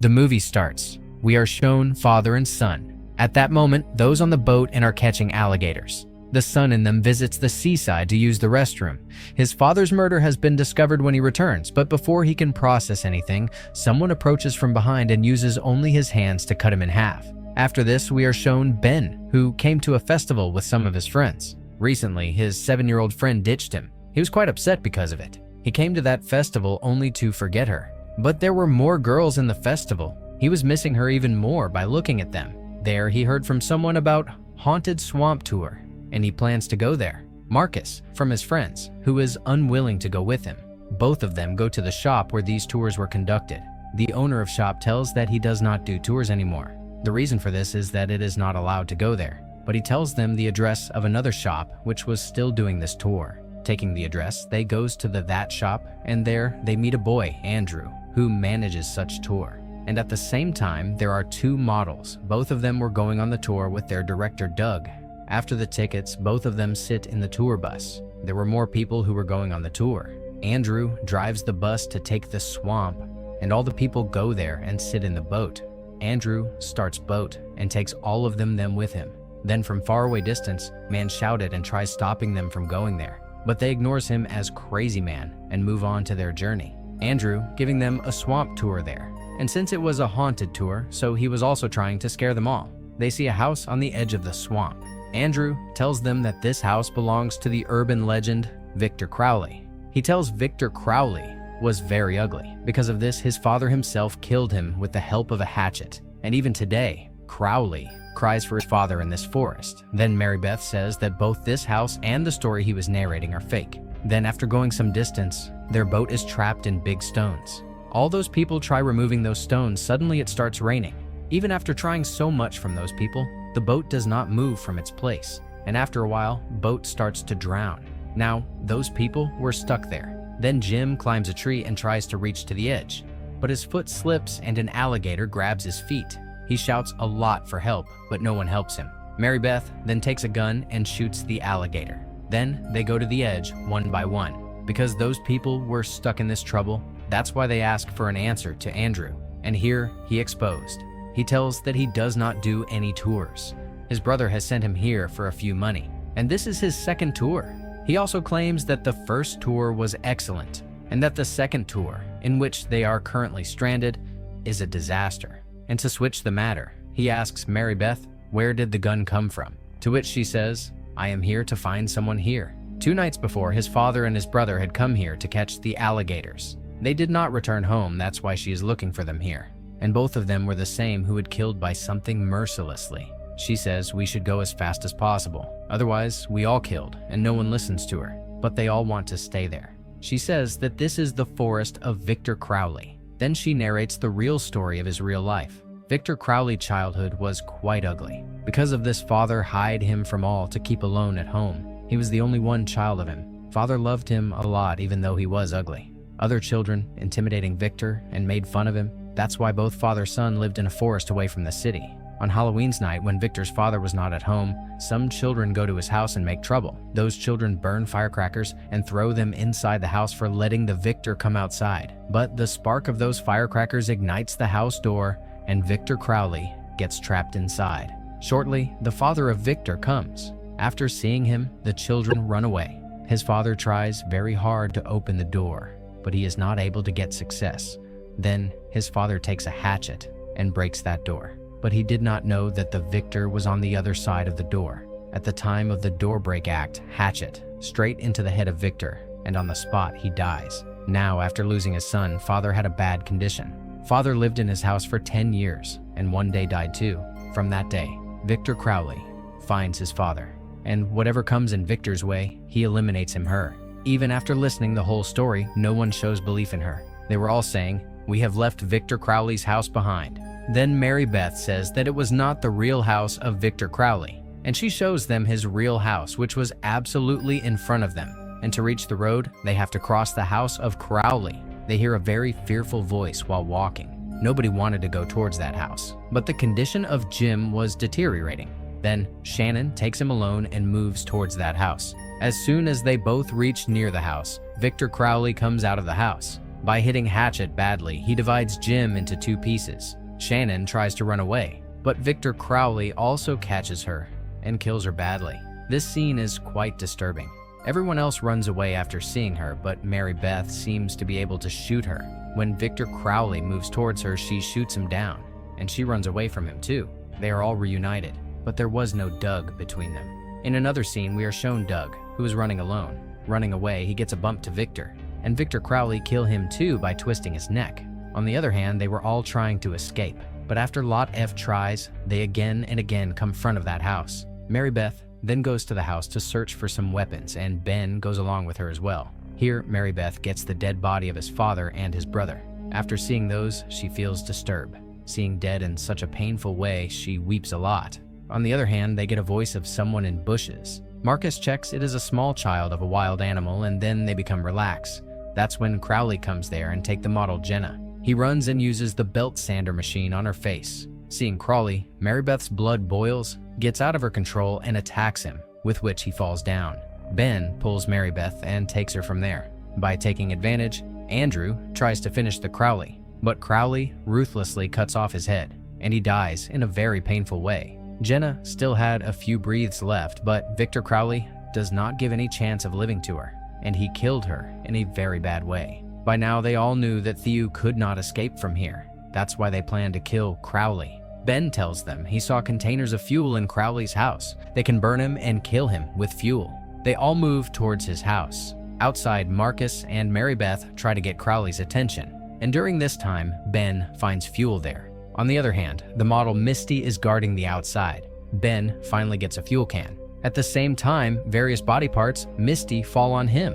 The movie starts. We are shown father and son. At that moment, those on the boat and are catching alligators. The son in them visits the seaside to use the restroom. His father's murder has been discovered when he returns, but before he can process anything, someone approaches from behind and uses only his hands to cut him in half. After this, we are shown Ben, who came to a festival with some of his friends. Recently, his 7-year-old friend ditched him. He was quite upset because of it. He came to that festival only to forget her. But there were more girls in the festival. He was missing her even more by looking at them. There, he heard from someone about haunted swamp tour, and he plans to go there. Marcus, from his friends, who is unwilling to go with him. Both of them go to the shop where these tours were conducted. The owner of shop tells that he does not do tours anymore. The reason for this is that it is not allowed to go there. But he tells them the address of another shop which was still doing this tour. Taking the address, they goes to that shop, and there they meet a boy, Andrew, who manages such tour. And at the same time, there are 2 models. Both of them were going on the tour with their director, Doug. After the tickets, both of them sit in the tour bus. There were more people who were going on the tour. Andrew drives the bus to take the swamp, and all the people go there and sit in the boat. Andrew starts boat and takes all of them with him. Then from faraway distance, man shouted and tries stopping them from going there. But they ignores him as crazy man and move on to their journey. Andrew giving them a swamp tour there. And since it was a haunted tour, so he was also trying to scare them all. They see a house on the edge of the swamp. Andrew tells them that this house belongs to the urban legend Victor Crowley. He tells Victor Crowley was very ugly. Because of this, his father himself killed him with the help of a hatchet. And even today, Crowley cries for his father in this forest. Then Mary Beth says that both this house and the story he was narrating are fake. Then after going some distance, their boat is trapped in big stones. All those people try removing those stones. Suddenly it starts raining. Even after trying so much from those people, the boat does not move from its place. And after a while, boat starts to drown. Now, those people were stuck there. Then Jim climbs a tree and tries to reach to the edge. But his foot slips and an alligator grabs his feet. He shouts a lot for help, but no one helps him. Mary Beth then takes a gun and shoots the alligator. Then they go to the edge one by one. Because those people were stuck in this trouble, that's why they ask for an answer to Andrew. And here he exposed. He tells that he does not do any tours. His brother has sent him here for a few money, and this is his second tour. He also claims that the first tour was excellent, and that the second tour, in which they are currently stranded, is a disaster. And to switch the matter, he asks Mary Beth, where did the gun come from? To which she says, I am here to find someone here. 2 nights before, his father and his brother had come here to catch the alligators. They did not return home, that's why she is looking for them here. And both of them were the same who had killed by something mercilessly. She says we should go as fast as possible. Otherwise, we all killed, and no one listens to her. But they all want to stay there. She says that this is the forest of Victor Crowley. Then she narrates the real story of his real life. Victor Crowley's childhood was quite ugly. Because of this, father hid him from all to keep alone at home. He was the only one child of him. Father loved him a lot even though he was ugly. Other children intimidating Victor and made fun of him. That's why both father and son lived in a forest away from the city. On Halloween's night, when Victor's father was not at home, some children go to his house and make trouble. Those children burn firecrackers and throw them inside the house for letting the Victor come outside. But the spark of those firecrackers ignites the house door, and Victor Crowley gets trapped inside. Shortly, the father of Victor comes. After seeing him, the children run away. His father tries very hard to open the door, but he is not able to get success. Then his father takes a hatchet and breaks that door. But he did not know that the Victor was on the other side of the door. At the time of the door break act, Hatchet straight into the head of Victor, and on the spot he dies. Now, after losing his son, father had a bad condition. Father lived in his house for 10 years, and one day died too. From that day, Victor Crowley finds his father, and whatever comes in Victor's way, he eliminates her. Even after listening the whole story, no one shows belief in her. They were all saying, we have left Victor Crowley's house behind. Then Mary Beth says that it was not the real house of Victor Crowley, and she shows them his real house, which was absolutely in front of them. And to reach the road, they have to cross the house of Crowley. They hear a very fearful voice while walking. Nobody wanted to go towards that house, but the condition of Jim was deteriorating. Then Shannon takes him alone and moves towards that house. As soon as they both reach near the house, Victor Crowley comes out of the house. By hitting Hatchet badly, he divides Jim into two pieces. Shannon tries to run away, but Victor Crowley also catches her and kills her badly. This scene is quite disturbing. Everyone else runs away after seeing her, but Mary Beth seems to be able to shoot her. When Victor Crowley moves towards her, she shoots him down, and she runs away from him too. They are all reunited, but there was no Doug between them. In another scene, we are shown Doug, who is running alone. Running away, he gets a bump to Victor, and Victor Crowley kill him too by twisting his neck. On the other hand, they were all trying to escape, but after Lot F tries, they again and again come front of that house. Mary Beth then goes to the house to search for some weapons, and Ben goes along with her as well. Here, Mary Beth gets the dead body of his father and his brother. After seeing those, she feels disturbed. Seeing dead in such a painful way, she weeps a lot. On the other hand, they get a voice of someone in bushes. Marcus checks it is a small child of a wild animal, and then they become relaxed. That's when Crowley comes there and take the model Jenna. He runs and uses the belt sander machine on her face. Seeing Crowley, Mary Beth's blood boils, gets out of her control, and attacks him, with which he falls down. Ben pulls Mary Beth and takes her from there. By taking advantage, Andrew tries to finish the Crowley, but Crowley ruthlessly cuts off his head, and he dies in a very painful way. Jenna still had a few breaths left, but Victor Crowley does not give any chance of living to her, and he killed her in a very bad way. By now, they all knew that Theo could not escape from here. That's why they planned to kill Crowley. Ben tells them he saw containers of fuel in Crowley's house. They can burn him and kill him with fuel. They all move towards his house. Outside, Marcus and Mary Beth try to get Crowley's attention, and during this time, Ben finds fuel there. On the other hand, the model Misty is guarding the outside. Ben finally gets a fuel can. At the same time, various body parts, Misty, fall on him.